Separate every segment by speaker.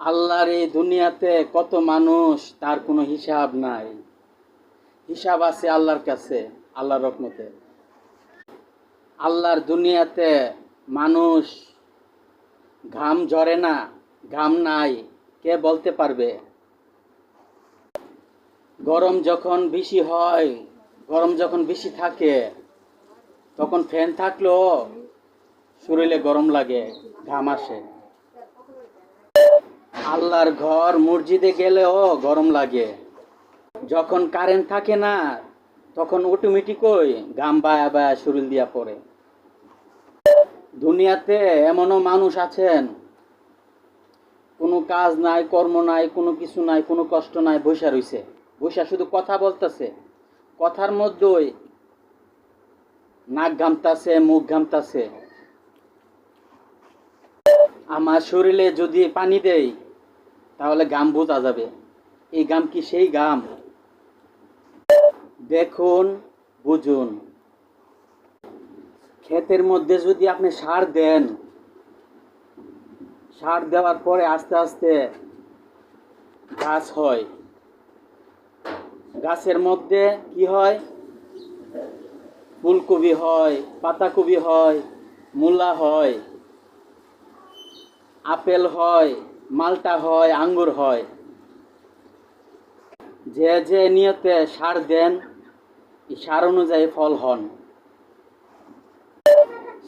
Speaker 1: আল্লাহর এই দুনিয়াতে কত মানুষ, তার কোনো হিসাব নাই। হিসাব আছে আল্লাহর কাছে, আল্লাহর রহমতে। আল্লাহর দুনিয়াতে মানুষ ঘাম ঝরে না, ঘাম নাই, কে বলতে পারবে? গরম যখন বেশি হয়, গরম যখন বেশি থাকে, তখন ফ্যান থাকলেও শরীরে গরম লাগে, ঘাম আসে। আল্লাহর ঘর মসজিদে গেলেও গরম লাগে। যখন কারেন্ট থাকে না, তখন অটোমেটিকই ঘাম বায়া বায়া শরীর দিয়া পড়ে। দুনিয়াতে এমনও মানুষ আছেন, কোনো কাজ নাই, কর্ম নাই, কোনো কিছু নাই, কোনো কষ্ট নাই, বইসা রইছে। বইসা শুধু কথা বলতেছে, কথার মধ্যেই নাক ঘামতাছে, মুখ ঘামতাছে। আমার শরীরে যদি পানি দেই, তাহলে ঘাম বোঝা যাবে। এই ঘাম কি সেই ঘাম? দেখুন, বুঝুন। ক্ষেতের মধ্যে যদি আপনি সার দেন, সার দেওয়ার পরে আস্তে আস্তে গাছ হয়। গাছের মধ্যে কি হয়? ফুলকপি হয়, পাতাকপি হয়, মূলা হয়, আপেল হয়, মালটা হয়, আঙ্গুর হয়। যে যে নিয়তে সার দেন, এই সার অনুযায়ী ফল হন।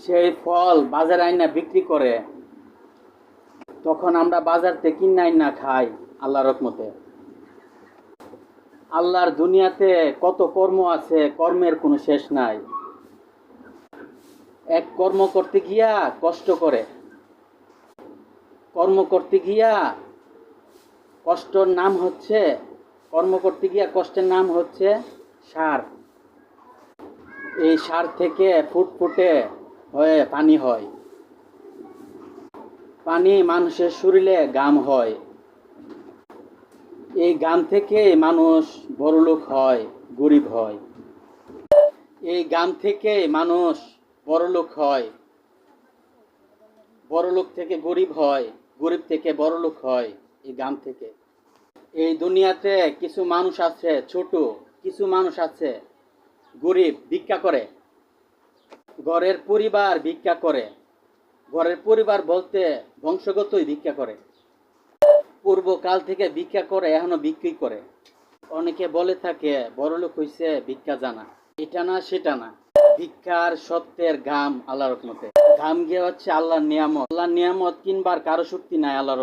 Speaker 1: সেই ফল বাজারে আইনা বিক্রি করে, তখন আমরা বাজার থেকে কিনে আইনা খাই আল্লাহর রহমতে। আল্লাহর দুনিয়াতে কত কর্ম আছে, কর্মের কোনো শেষ নাই। এক কর্ম করতে গিয়া কষ্ট করে, কর্ম করতে গিয়া কষ্টর নাম হচ্ছে, কর্ম করতে গিয়া কষ্টের নাম হচ্ছে সার। এই সার থেকে ফুটফুটে হয়ে পানি হয়। পানি মানুষের শরীরে ঘাম হয়। এই ঘাম থেকে মানুষ বড়লোক হয়, গরিব হয়। এই ঘাম থেকে মানুষ বড়লোক হয়, বড়লোক থেকে গরিব হয়, গরিব থেকে বড়লোক হয় এই ঘাম থেকে। এই দুনিয়াতে কিছু মানুষ আছে ছোট, কিছু মানুষ আছে গরিব, ভিক্ষা করে। ঘরের পরিবার ভিক্ষা করে। ঘরের পরিবার বলতে বংশগতই ভিক্ষা করে। পূর্বকাল থেকে ভিক্ষা করে, এখনো বিক্রি করে। অনেকে বলে থাকে বড়লোক হইছে ভিক্ষা জানা। এটা না সেটা না, ভিক্ষার সত্যের ঘাম আল্লাহর রহমতে। ঘাম গিয়ে হচ্ছে আল্লাহর নিয়ামত। আল্লাহর নিয়ামত কিনবার কারো শক্তি নাই আল্লাহর